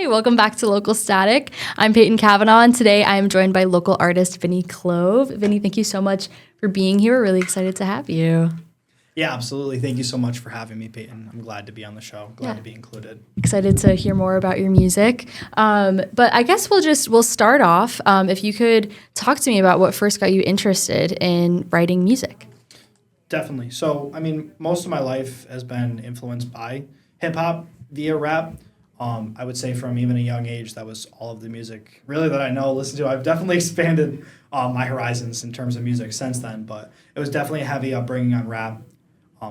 welcome back to Local Static. I'm Peyton Kavanaugh, and today I am joined by local artist Vinny Clove. Vinny, thank you so much for being here. We're really excited to have you. Yeah, absolutely. Thank you so much for having me, Peyton. I'm glad to be on the show. Glad to be included. Excited to hear more about your music. But I guess we'll start off. If you could talk to me about what first got you interested in writing music. Definitely. So, I mean, most of my life has been influenced by hip hop via rap. I would say from even a young age, that was all of the music really that I know, listen to. I've definitely expanded my horizons in terms of music since then, but it was definitely a heavy upbringing on rap.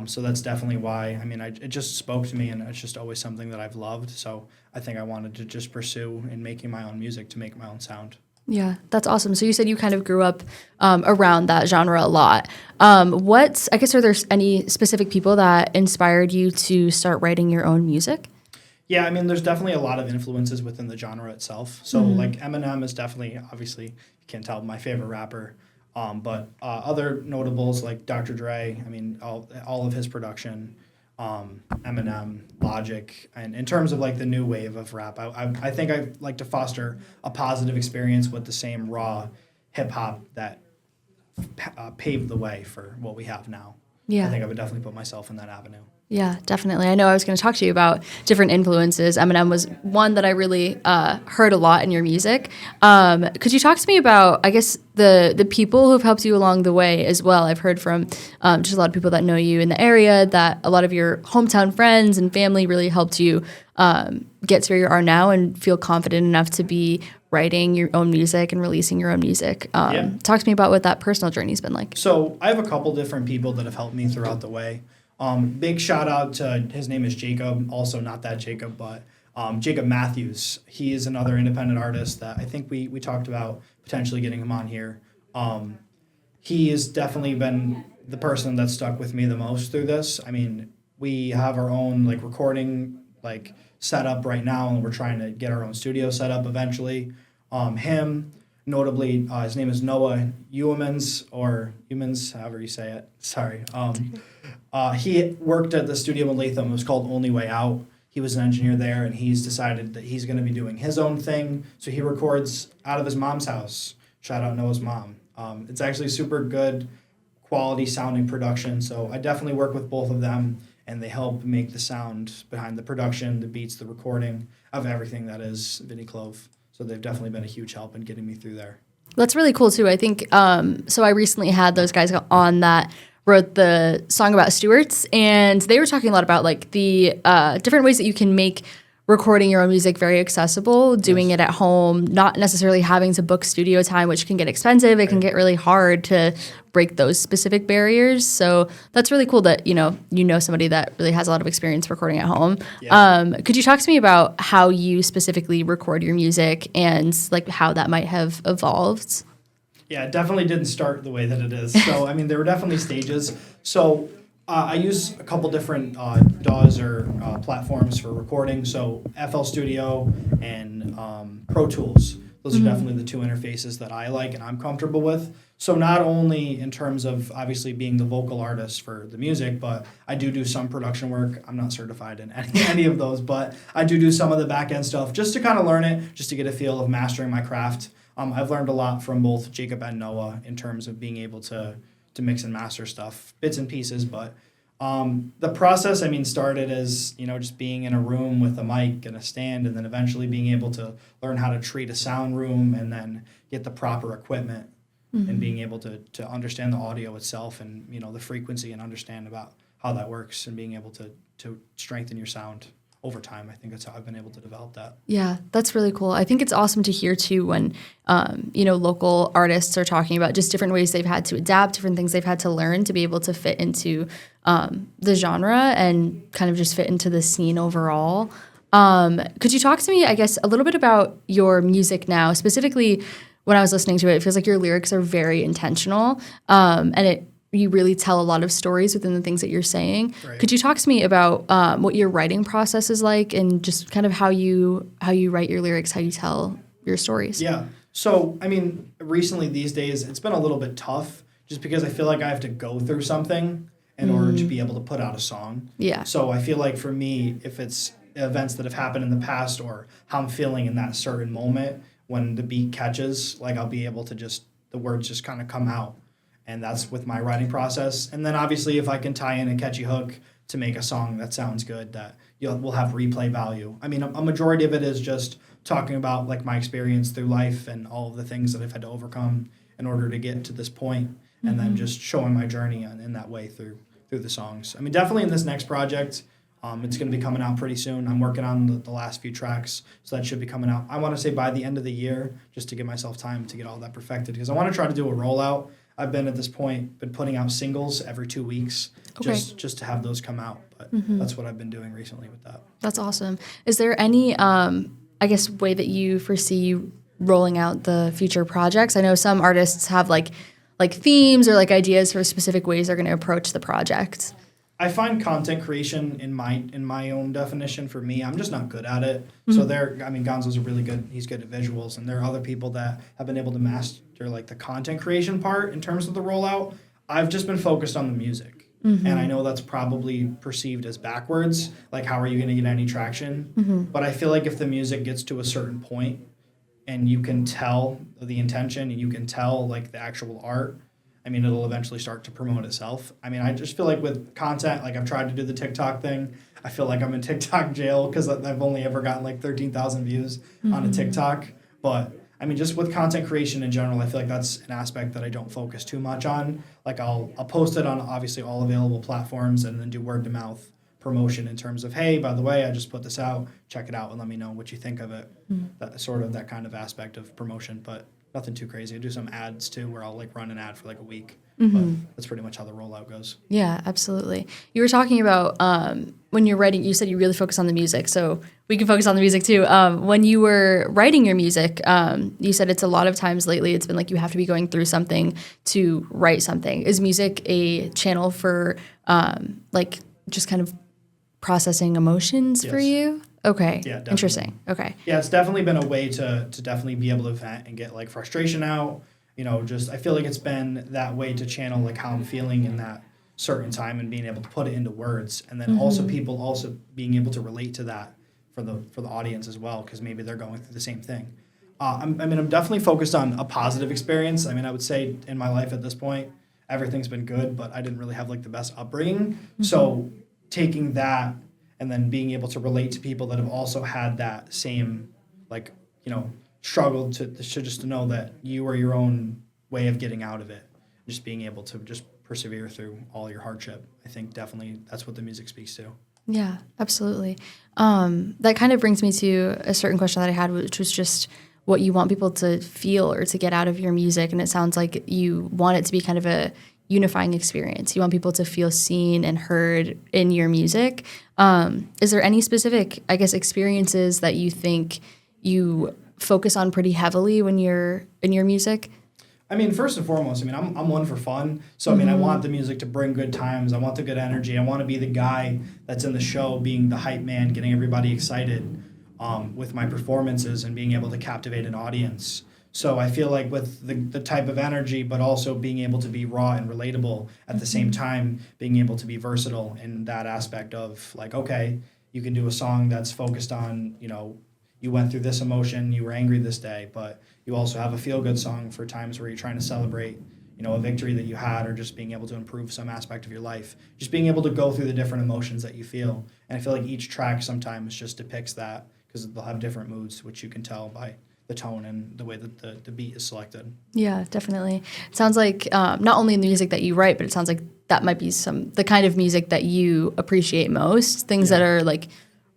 So that's definitely why. I mean, it just spoke to me, and it's just always something that I've loved. So I think I wanted to just pursue in making my own music to make my own sound. Yeah, that's awesome. So you said you kind of grew up around that genre a lot. I guess, are there any specific people that inspired you to start writing your own music? Yeah, I mean, there's definitely a lot of influences within the genre itself. So, like, Eminem is definitely, obviously, you can't tell, my favorite rapper. But other notables like Dr. Dre, I mean, all of his production, Eminem, Logic, and in terms of, like, the new wave of rap, I think I like to foster a positive experience with the same raw hip-hop that paved the way for what we have now. Yeah. I think I would definitely put myself in that avenue. Yeah, definitely. I know I was going to talk to you about different influences. Eminem was one that I really heard a lot in your music. Could you talk to me about, I guess, the people who've helped you along the way as well? I've heard from just a lot of people that know you in the area that a lot of your hometown friends and family really helped you get to where you are now and feel confident enough to be writing your own music and releasing your own music. Talk to me about what that personal journey's been like. So I have a couple different people that have helped me throughout the way. Big shout out to, his name is Jacob, also not that Jacob, but Jacob Matthews. He is another independent artist that I think we talked about potentially getting him on here. He has definitely been the person that stuck with me the most through this. I mean, we have our own like recording like setup right now, and we're trying to get our own studio set up eventually. Him, notably, his name is Noah Humans, however you say it. Sorry. He worked at the studio in Latham. It was called Only Way Out. He was an engineer there, and he's decided that he's going to be doing his own thing. So he records out of his mom's house. Shout out Noah's mom. It's actually super good quality sounding production. So I definitely work with both of them, and they help make the sound behind the production, the beats, the recording of everything that is Vinny Clove. So they've definitely been a huge help in getting me through there. That's really cool too. I think so. I recently had those guys on that wrote the song about Stewart's, and they were talking a lot about like the different ways that you can make recording your own music very accessible, doing it at home, not necessarily having to book studio time, which can get expensive. It can get really hard to break those specific barriers. So that's really cool that you know somebody that really has a lot of experience recording at home. Yeah. Could you talk to me about how you specifically record your music and like how that might have evolved? Yeah, it definitely didn't start the way that it is. So, I mean, there were definitely stages. So, I use a couple different DAWs or platforms for recording. So, FL Studio and Pro Tools. Those are definitely the two interfaces that I like and I'm comfortable with. So, not only in terms of obviously being the vocal artist for the music, but I do some production work. I'm not certified in any of those, but I do some of the back end stuff just to kind of learn it, just to get a feel of mastering my craft. I've learned a lot from both Jacob and Noah in terms of being able to mix and master stuff, bits and pieces. But the process, I mean, started as, just being in a room with a mic and a stand, and then eventually being able to learn how to treat a sound room and then get the proper equipment and being able to understand the audio itself and, the frequency and understand about how that works and being able to strengthen your sound. Over time, I think that's how I've been able to develop that. Yeah, that's really cool. I think it's awesome to hear too when, local artists are talking about just different ways they've had to adapt, different things they've had to learn to be able to fit into the genre and kind of just fit into the scene overall. Could you talk to me, I guess, a little bit about your music now? Specifically, when I was listening to it, it feels like your lyrics are very intentional, and you really tell a lot of stories within the things that you're saying. Right. Could you talk to me about what your writing process is like and just kind of how you write your lyrics, how you tell your stories? Yeah. So, I mean, recently these days, it's been a little bit tough just because I feel like I have to go through something in order to be able to put out a song. Yeah. So I feel like for me, if events that have happened in the past or how I'm feeling in that certain moment when the beat catches, like I'll be able to just, the words just kind of come out. And that's with my writing process. And then obviously if I can tie in a catchy hook to make a song that sounds good, that will have replay value. I mean, a majority of it is just talking about like my experience through life and all of the things that I've had to overcome in order to get to this point, and then just showing my journey in that way through the songs. I mean, definitely in this next project, it's going to be coming out pretty soon. I'm working on the last few tracks, so that should be coming out. I want to say by the end of the year, just to give myself time to get all that perfected, because I want to try to do a rollout. I've been at this point been putting out singles every 2 weeks, just to have those come out. But that's what I've been doing recently with that. That's awesome. Is there any, I guess, way that you foresee rolling out the future projects? I know some artists have like themes or like ideas for specific ways they're going to approach the project. I find content creation in my own definition, for me, I'm just not good at it. So Gonzo's really good. He's good at visuals, and there are other people that have been able to master like the content creation part in terms of the rollout. I've just been focused on the music. And I know that's probably perceived as backwards, like how are you going to get any traction? But I feel like if the music gets to a certain point and you can tell the intention and you can tell like the actual art, I mean, it'll eventually start to promote itself. I mean, I just feel like with content, like I've tried to do the TikTok thing. I feel like I'm in TikTok jail because I've only ever gotten like 13,000 views on a TikTok. But I mean, just with content creation in general, I feel like that's an aspect that I don't focus too much on. Like I'll post it on obviously all available platforms and then do word to mouth promotion in terms of, hey, by the way, I just put this out, check it out and let me know what you think of it. That kind of aspect of promotion, but nothing too crazy. I do some ads too where I'll like run an ad for like a week. But that's pretty much how the rollout goes. Yeah, absolutely. You were talking about when you're writing, you said you really focus on the music, so we can focus on the music too. When you were writing your music, you said it's a lot of times lately it's been like you have to be going through something to write something. Is music a channel for like just kind of processing emotions for you? Okay. Yeah, definitely. Interesting. Okay. Yeah, it's definitely been a way to definitely be able to vent and get like frustration out. You know, just I feel like it's been that way to channel like how I'm feeling in that certain time and being able to put it into words, and then also people also being able to relate to that for the audience as well, because maybe they're going through the same thing. I'm definitely focused on a positive experience. I mean, I would say in my life at this point, everything's been good, but I didn't really have like the best upbringing. So taking that and then being able to relate to people that have also had that same, like, you know, struggled to just to know that you are your own way of getting out of it. Just being able to just persevere through all your hardship. I think definitely that's what the music speaks to. Yeah, absolutely. That kind of brings me to a certain question that I had, which was just what you want people to feel or to get out of your music. And it sounds like you want it to be kind of a unifying experience. You want people to feel seen and heard in your music. Is there any specific, I guess, experiences that you think you focus on pretty heavily when you're in your music? I mean, first and foremost, I mean, I'm one for fun. So, I mean, I want the music to bring good times. I want the good energy. I want to be the guy that's in the show, being the hype man, getting everybody excited with my performances and being able to captivate an audience. So I feel like with the type of energy, but also being able to be raw and relatable at the same time, being able to be versatile in that aspect of like, okay, you can do a song that's focused on, you know, you went through this emotion, you were angry this day, but you also have a feel-good song for times where you're trying to celebrate, you know, a victory that you had or just being able to improve some aspect of your life. Just being able to go through the different emotions that you feel. And I feel like each track sometimes just depicts that because they'll have different moods, which you can tell by the tone and the way that the beat is selected. Yeah, definitely. It sounds like not only in the music that you write, but it sounds like that might be the kind of music that you appreciate most, things that are like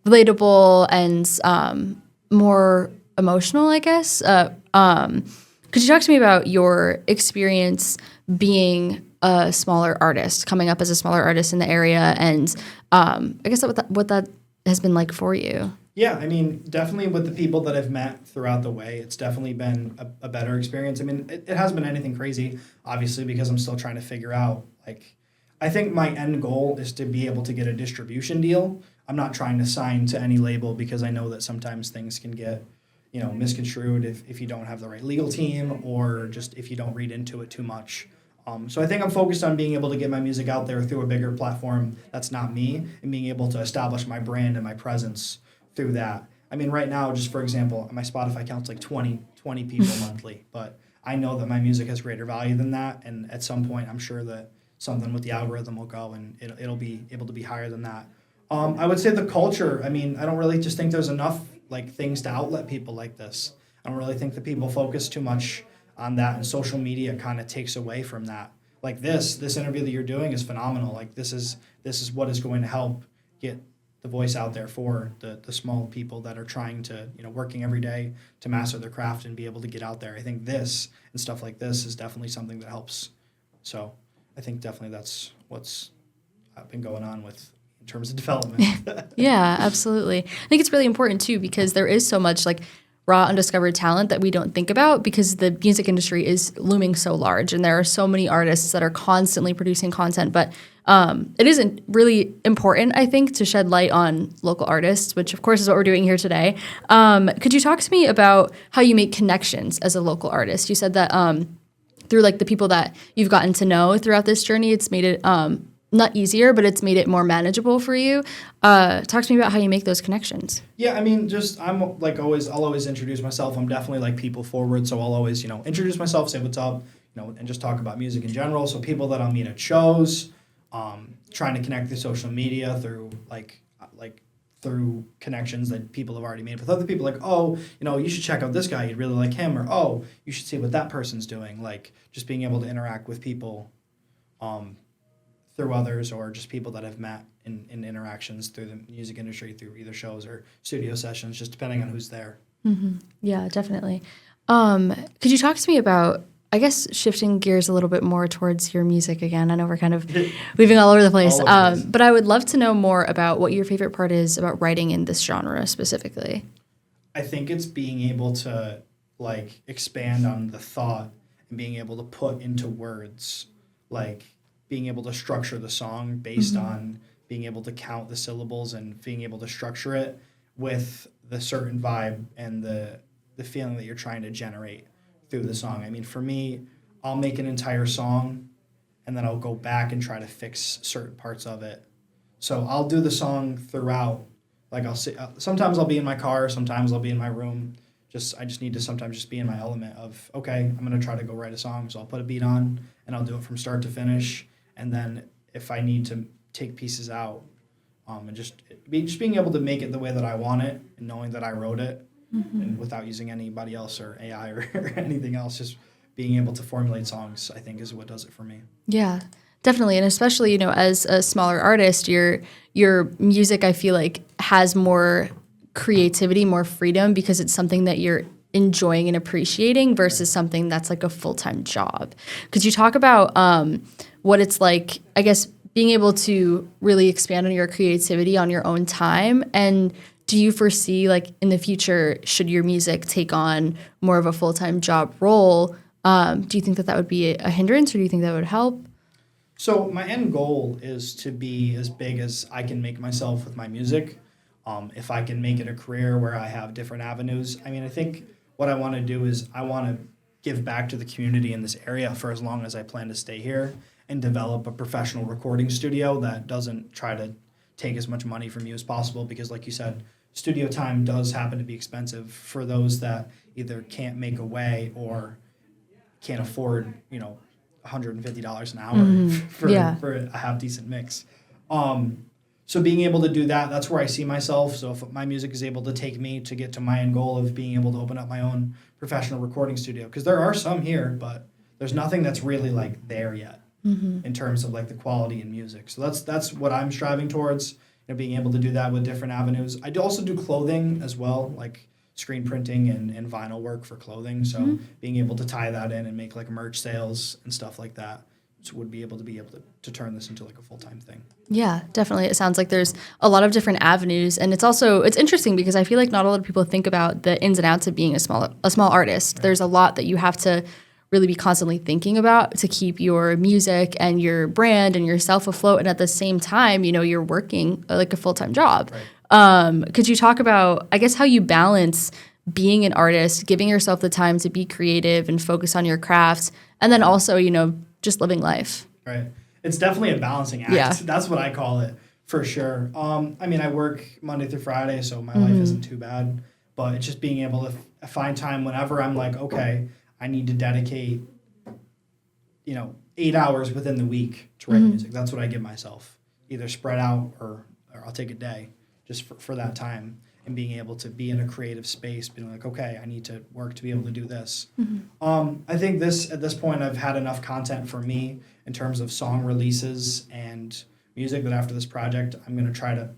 relatable and more emotional, I guess. Could you talk to me about your experience being a smaller artist, coming up as a smaller artist in the area, and I guess what that has been like for you? Yeah, I mean, definitely with the people that I've met throughout the way, it's definitely been a better experience. I mean, it hasn't been anything crazy, obviously, because I'm still trying to figure out, like, I think my end goal is to be able to get a distribution deal. I'm not trying to sign to any label because I know that sometimes things can get, you know, misconstrued if you don't have the right legal team or just if you don't read into it too much. So I think I'm focused on being able to get my music out there through a bigger platform that's not me and being able to establish my brand and my presence through that. I mean, right now, just for example, my Spotify count's like 20 people monthly, but I know that my music has greater value than that, and at some point, I'm sure that something with the algorithm will go, and it'll be able to be higher than that. I would say the culture. I mean, I don't really just think there's enough like things to outlet people like this. I don't really think that people focus too much on that, and social media kind of takes away from that. Like this interview that you're doing is phenomenal. Like this is what is going to help get the voice out there for the small people that are trying to, working every day to master their craft and be able to get out there. I think this and stuff like this is definitely something that helps. So I think definitely that's what's been going on with in terms of development. Yeah, absolutely. I think it's really important too, because there is so much like raw undiscovered talent that we don't think about, because the music industry is looming so large and there are so many artists that are constantly producing content. But it isn't really important, I think, to shed light on local artists, which of course is what we're doing here today. Could you talk to me about how you make connections as a local artist? You said that through like the people that you've gotten to know throughout this journey, it's made it not easier, but it's made it more manageable for you. Talk to me about how you make those connections. Yeah, I mean, I'm like I'll always introduce myself. I'm definitely like people forward, so I'll always, introduce myself, say what's up, and just talk about music in general. So people that I'll meet at shows, trying to connect through social media through through connections that people have already made with other people, like, oh, you should check out this guy, you'd really like him, or oh, you should see what that person's doing. Like just being able to interact with people through others, or just people that I've met in interactions through the music industry, through either shows or studio sessions, just depending on who's there. Mm-hmm. Yeah, definitely. Could you talk to me about, I guess, shifting gears a little bit more towards your music again? I know we're kind of weaving all over the place, but I would love to know more about what your favorite part is about writing in this genre specifically. I think it's being able to like expand on the thought and being able to put into words, like being able to structure the song based on being able to count the syllables and being able to structure it with the certain vibe and the feeling that you're trying to generate through the song. I mean, for me, I'll make an entire song and then I'll go back and try to fix certain parts of it. So I'll do the song throughout. Like sometimes I'll be in my car, sometimes I'll be in my room. I just need to sometimes just be in my element of, okay, I'm going to try to go write a song. So I'll put a beat on and I'll do it from start to finish. And then if I need to take pieces out, and just being able to make it the way that I want it and knowing that I wrote it and without using anybody else or AI or anything else, just being able to formulate songs, I think is what does it for me. Yeah, definitely. And especially, as a smaller artist, your music, I feel like, has more creativity, more freedom, because it's something that you're enjoying and appreciating versus something that's like a full-time job. Could you talk about what it's like, I guess, being able to really expand on your creativity on your own time? And do you foresee, like, in the future, should your music take on more of a full-time job role, do you think that would be a hindrance, or do you think that would help? So my end goal is to be as big as I can make myself with my music. If I can make it a career where I have different avenues. I mean, I think what I want to do is I want to give back to the community in this area for as long as I plan to stay here, and develop a professional recording studio that doesn't try to take as much money from you as possible, because like you said, studio time does happen to be expensive for those that either can't make a way or can't afford, $150 an hour for a half decent mix. So being able to do that, that's where I see myself. So if my music is able to take me to get to my end goal of being able to open up my own professional recording studio, because there are some here, but there's nothing that's really like there yet in terms of like the quality in music. So that's what I'm striving towards, being able to do that with different avenues. I do also do clothing as well, like screen printing and vinyl work for clothing. So being able to tie that in and make like merch sales and stuff like that, so would be able to turn this into like a full-time thing. Yeah, definitely. It sounds like there's a lot of different avenues, and it's interesting because I feel like not a lot of people think about the ins and outs of being a small artist. Right. There's a lot that you have to really be constantly thinking about to keep your music and your brand and yourself afloat, and at the same time, you're working like a full-time job. Right. Could you talk about, I guess, how you balance being an artist, giving yourself the time to be creative and focus on your craft, and then also, just living life? Right. It's definitely a balancing act. Yeah. That's what I call it. For sure. I mean, I work Monday through Friday, so my life isn't too bad. But it's just being able to find time whenever I'm like, okay, I need to dedicate, 8 hours within the week to write music. That's what I give myself. Either spread out or I'll take a day just for that time. And being able to be in a creative space, being like, okay, I need to work to be able to do this. I think at this point, I've had enough content for me in terms of song releases and music that after this project, I'm going to try to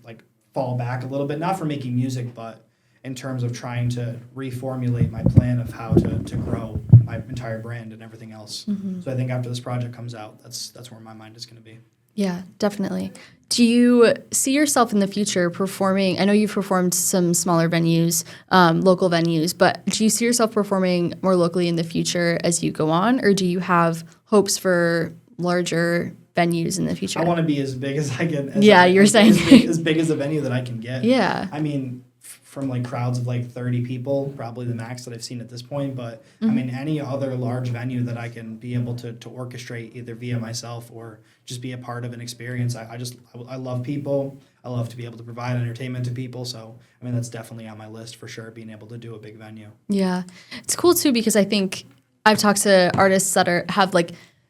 fall back a little bit, not for making music, but in terms of trying to reformulate my plan of how to grow my entire brand and everything else. So I think after this project comes out, that's where my mind is going to be. Yeah, definitely. Do you see yourself in the future performing? I know you've performed some smaller venues, local venues, but do you see yourself performing more locally in the future as you go on, or do you have hopes for larger venues in the future? I want to be as big as I can. You're saying. As big as a venue that I can get. Yeah. I mean, from crowds of 30 people, probably the max that I've seen at this point. But I mean, any other large venue that I can be able to orchestrate either via myself or just be a part of an experience. I love people. I love to be able to provide entertainment to people. So, I mean, that's definitely on my list for sure, being able to do a big venue. Yeah. It's cool too, because I think I've talked to artists that have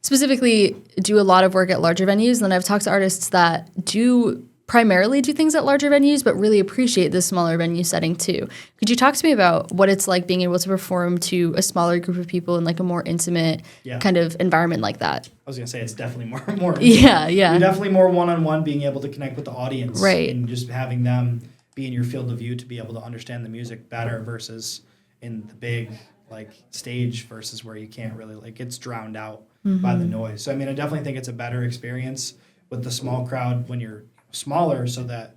specifically do a lot of work at larger venues. And then I've talked to artists that primarily do things at larger venues, but really appreciate the smaller venue setting too. Could you talk to me about what it's like being able to perform to a smaller group of people in a more intimate kind of environment like that? I was going to say it's definitely more Yeah. You're definitely more one-on-one, being able to connect with the audience. Right. And just having them be in your field of view to be able to understand the music better versus in the big stage versus where you can't really it gets drowned out by the noise. So I mean, I definitely think it's a better experience with the small crowd when you're smaller, so that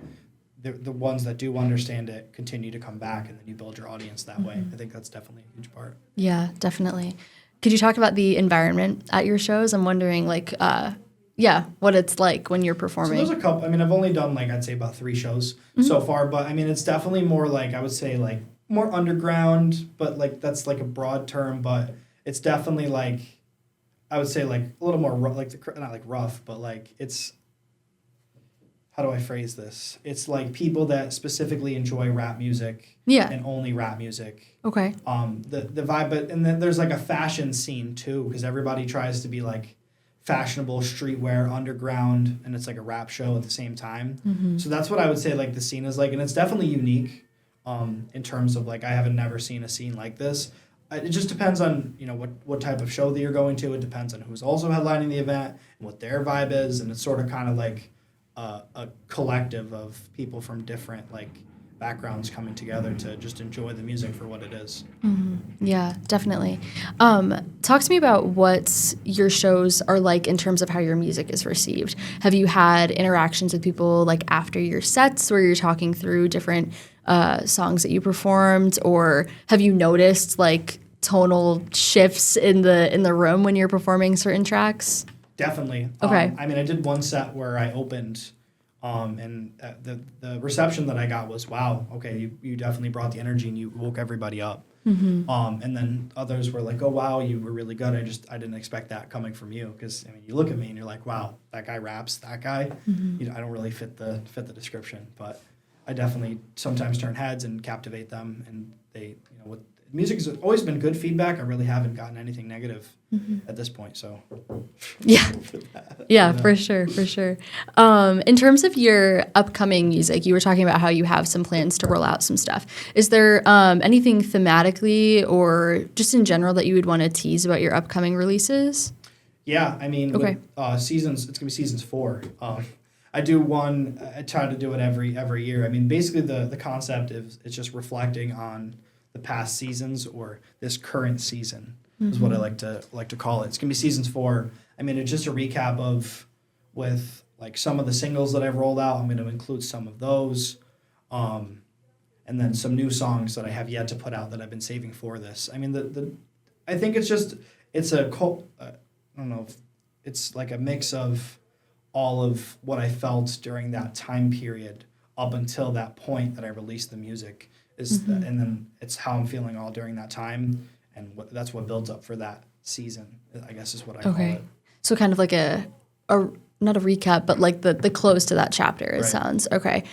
the ones that do understand it continue to come back, and then you build your audience that way. I think that's definitely a huge part. Yeah, definitely. Could you talk about the environment at your shows? I'm wondering what it's like when you're performing. So there's a couple. I mean, I've only done I'd say about 3 shows so far, but I mean, it's definitely more I would say more underground, but that's a broad term, but it's definitely I would say a little more not rough, but it's, how do I phrase this? It's people that specifically enjoy rap music and only rap music. Okay. The vibe, but and then there's a fashion scene too, because everybody tries to be fashionable, streetwear, underground, and it's a rap show at the same time. So that's what I would say the scene is and it's definitely unique in terms of I haven't never seen a scene like this. It just depends on what type of show that you're going to. It depends on who's also headlining the event and what their vibe is, and it's sort of kind of a collective of people from different backgrounds coming together to just enjoy the music for what it is. Yeah, definitely. Talk to me about what your shows are like in terms of how your music is received. Have you had interactions with people after your sets where you're talking through different songs that you performed, or have you noticed tonal shifts in the room when you're performing certain tracks? Definitely. Okay. I mean, I did one set where I opened, and the reception that I got was, wow, okay, you definitely brought the energy and you woke everybody up. And then others were oh, wow, you were really good. I didn't expect that coming from you, because I mean, you look at me and you're wow, that guy raps, that guy. I don't really fit the description, but I definitely sometimes turn heads and captivate them, and they, with music has always been good feedback. I really haven't gotten anything negative at this point. So, yeah, for sure. In terms of your upcoming music, you were talking about how you have some plans to roll out some stuff. Is there anything thematically or just in general that you would want to tease about your upcoming releases? Yeah, I mean, okay. With, seasons, it's gonna be seasons 4. I do one. I try to do it every year. I mean, basically the concept is it's just reflecting on the past seasons or this current season is what I like to call it. It's gonna be seasons 4. I mean, it's just a recap of with some of the singles that I've rolled out. I'm going to include some of those, and then some new songs that I have yet to put out that I've been saving for this. I mean, I think it's a I don't know, it's a mix of all of what I felt during that time period up until that point that I released the music, and then it's how I'm feeling all during that time, and that's what builds up for that season, I guess is what I call it. So kind of a not a recap, but like the close to that chapter, it Right. sounds. Okay.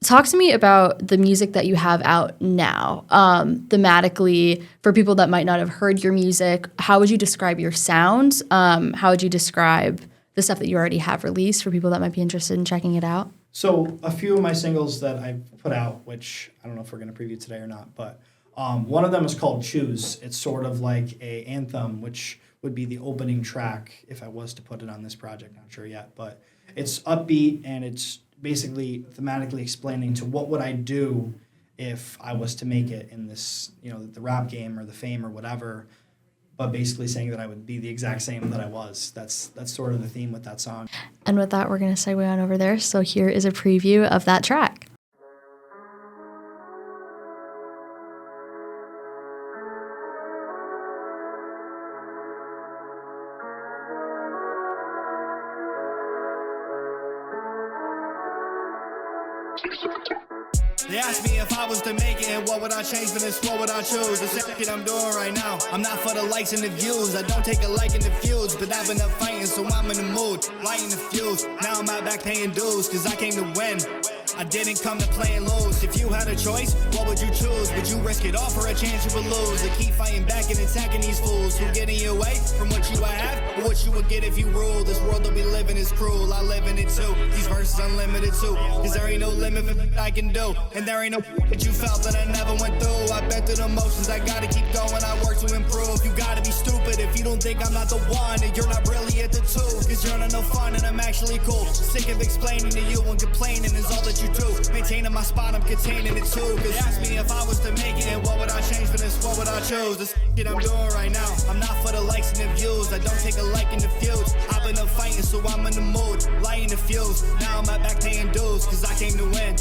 Talk to me about the music that you have out now. Thematically, for people that might not have heard your music, how would you describe your sound? How would you describe the stuff that you already have released for people that might be interested in checking it out? So a few of my singles that I've put out, which I don't know if we're going to preview today or not, but one of them is called Choose. It's sort of like a anthem, which would be the opening track if I was to put it on this project. Not sure yet, but it's upbeat and it's basically thematically explaining to what would I do if I was to make it in this, the rap game or the fame or whatever, but basically saying that I would be the exact same that I was. That's sort of the theme with that song. And with that, we're going to segue on over there. So here is a preview of that track. They asked me if I was to make it and what would I change for this, what would I choose? The second I'm doing right now, I'm not for the likes and the views. I don't take a like in the feuds, but I've been up fighting, so I'm in the mood, lighting the fuse. Now I'm out back paying dues, cause I came to win. I didn't come to play and lose. If you had a choice, what would you choose? Would you risk it all for a chance you would lose? Or keep fighting back and attacking these fools who get in your way from what you have or what you would get if you rule? This world that we live in is cruel. I live in it too. These verses unlimited too. Cause there ain't no limit for what I can do. And there ain't no that you felt that I never went through. I've been through the motions. I gotta keep going. I work to improve. You gotta be stupid if you don't think I'm not the one. And you're not really at the two. Cause you're not no fun and I'm actually cool. Sick of explaining to you and complaining is all that you do. Maintaining my spot, I'm containing it too. Cause ask me if I was to make it and what would I change for this, what would I choose? This shit I'm doing right now, I'm not for the likes and the views. I don't take a like in the feuds. I've been up fighting, so I'm in the mood, lighting the fuse. Now I'm out back paying dues, cause I came to win.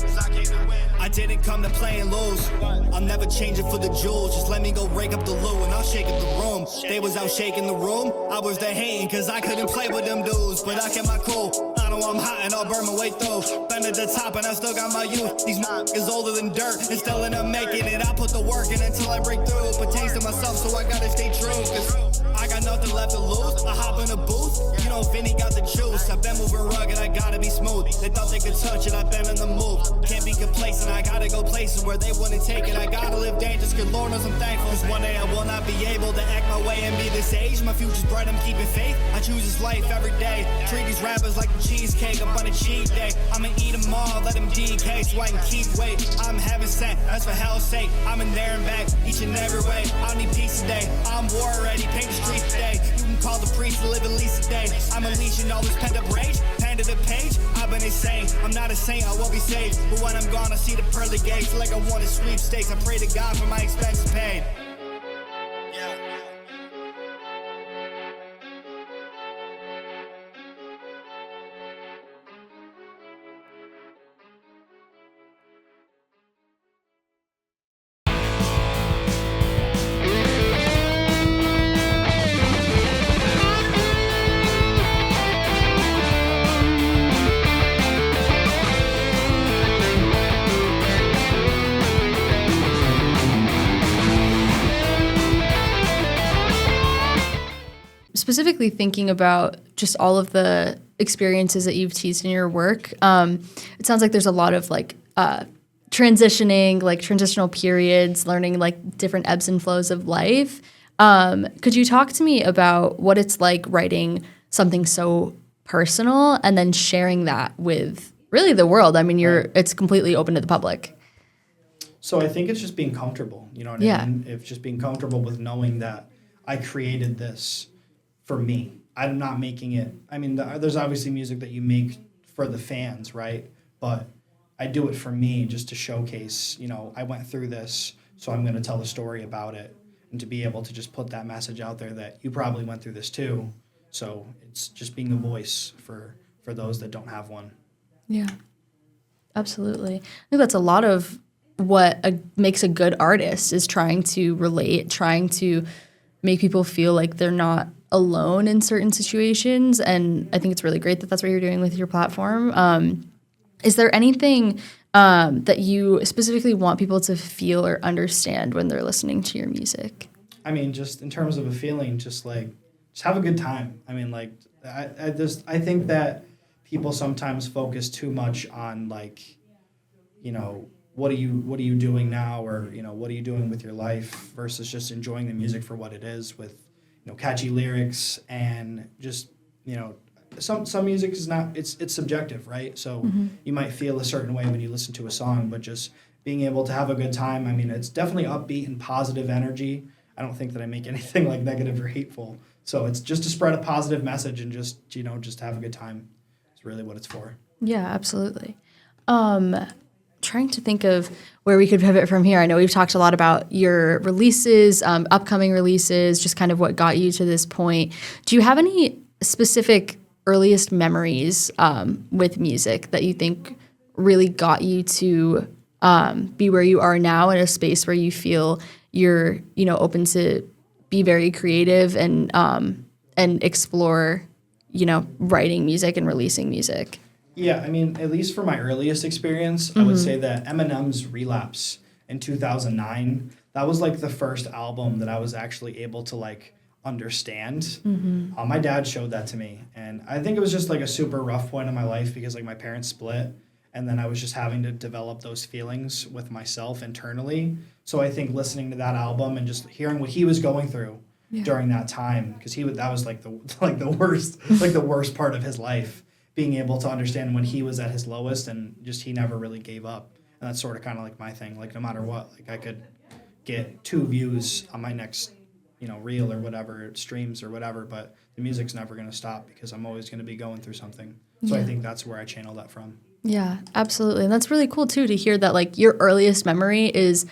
I didn't come to play and lose. I'll never change it for the jewels. Just let me go rake up the loot and I'll shake up the room. They was out shaking the room, I was there hating cause I couldn't play with them dudes. But I kept my cool, I know I'm hot and I'll burn my way through. Been at the top and I still got my youth. These is older than dirt and still end up making it. I put the work in until I break through. It pertains to myself, so I gotta stay true. Cause I got nothing left to lose. I hop in the booth, you know Vinny got the juice. I've been moving rugged, I gotta be smooth. They thought they could touch it, I've been on the move. Can't be complacent, I gotta go places where they wouldn't take it. I gotta live dangerous, cause Lord knows I'm thankful. Cause one day I will not be able to act my way and be this age. My future's bright, I'm keeping faith. I choose this life every day. Treat these rappers like the cheesecake up on a cheat day. I'ma eat them all, let them DK so I can keep weight. I'm heaven sent, that's for hell's sake. I'm in there and back, each and every way. I don't need peace today, I'm war ready, paint the streets today. You can call the priest to live at least a day. I'm unleashing all this pent up rage, pen to the page. I've been insane, I'm not a saint, I won't be saved. But when I'm gone, I see the pearly gates. Like I wanted sweepstakes, I pray to God for my expenses paid. Specifically thinking about just all of the experiences that you've teased in your work, it sounds like there's a lot of transitioning, like transitional periods, learning like different ebbs and flows of life. Could you talk to me about what it's like writing something so personal and then sharing that with really the world? I mean, it's completely open to the public. So I think it's just being comfortable, you know what I mean? It's just being comfortable with knowing that I created this for me. I'm not making it. I mean, there's obviously music that you make for the fans, right? But I do it for me just to showcase, I went through this, so I'm going to tell the story about it. And to be able to just put that message out there that you probably went through this too. So it's just being a voice for those that don't have one. Yeah, absolutely. I think that's a lot of what makes a good artist is trying to relate, trying to make people feel like they're not alone in certain situations. And I think it's really great that that's what you're doing with your platform. Is there anything that you specifically want people to feel or understand when they're listening to your music? I mean, just in terms of a feeling, just have a good time. I mean, I think that people sometimes focus too much on like, you know, what are you doing now, or you know, what are you doing with your life, versus just enjoying the music for what it is, with you know, catchy lyrics, and just, you know, some music is not, it's subjective, right? So you might feel a certain way when you listen to a song, but just being able to have a good time. I mean, it's definitely upbeat and positive energy. I don't think that I make anything like negative or hateful. So it's just to spread a positive message and just, you know, just have a good time. It's really what it's for. Yeah, absolutely. Trying to think of where we could pivot from here. I know we've talked a lot about your releases, upcoming releases, just kind of what got you to this point. Do you have any specific earliest memories with music that you think really got you to be where you are now, in a space where you feel you're, you know, open to be very creative and explore, you know, writing music and releasing music? Yeah, I mean, at least for my earliest experience, I would say that Eminem's Relapse in 2009, that was like the first album that I was actually able to like understand. My dad showed that to me, and I think it was just like a super rough point in my life because like my parents split, and then I was just having to develop those feelings with myself internally. So I think listening to that album and just hearing what he was going through during that time, because that was like the worst part of his life, being able to understand when he was at his lowest, and just he never really gave up. And that's sort of kind of like my thing. Like no matter what, like I could get 2 views on my next, you know, reel or whatever, streams or whatever, but the music's never going to stop because I'm always going to be going through something. So I think that's where I channel that from. Yeah, absolutely. And that's really cool too, to hear that like your earliest memory is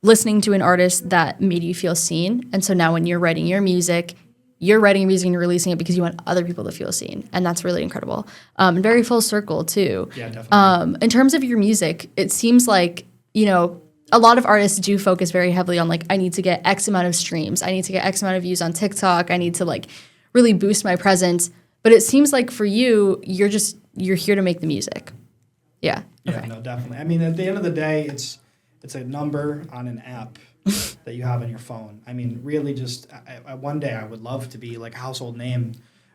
listening to an artist that made you feel seen. And so now when you're writing your music and you're releasing it because you want other people to feel seen. And that's really incredible. And very full circle too. Yeah, definitely. In terms of your music, it seems like, you know, a lot of artists do focus very heavily on like, I need to get X amount of streams. I need to get X amount of views on TikTok. I need to like really boost my presence. But it seems like for you, you're here to make the music. Yeah. Yeah, okay. No, definitely. I mean, at the end of the day, it's a number on an app that you have on your phone. I mean, really just one day I would love to be like a household name,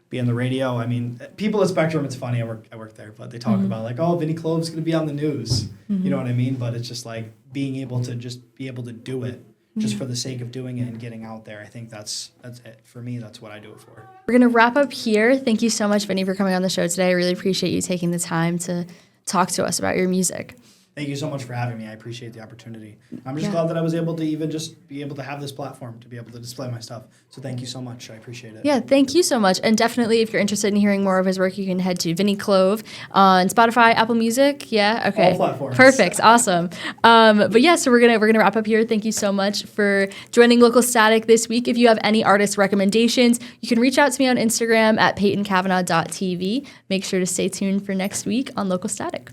be on the radio. I mean, people at Spectrum, it's funny, I work there, but they talk about like, oh, Vinny Clove's going to be on the news. You know what I mean? But it's just like being able to do it just for the sake of doing it and getting out there. I think that's it. For me, that's what I do it for. We're going to wrap up here. Thank you so much, Vinny, for coming on the show today. I really appreciate you taking the time to talk to us about your music. Thank you so much for having me. I appreciate the opportunity. I'm just glad that I was able to even just be able to have this platform to be able to display my stuff. So thank you so much. I appreciate it. Yeah, thank you so much. And definitely, if you're interested in hearing more of his work, you can head to Vinny Clove on Spotify, Apple Music. Yeah, okay. All platforms. Perfect. Awesome. But yeah, so we're gonna wrap up here. Thank you so much for joining Local Static this week. If you have any artist recommendations, you can reach out to me on Instagram at peytonkavanaugh.tv. Make sure to stay tuned for next week on Local Static.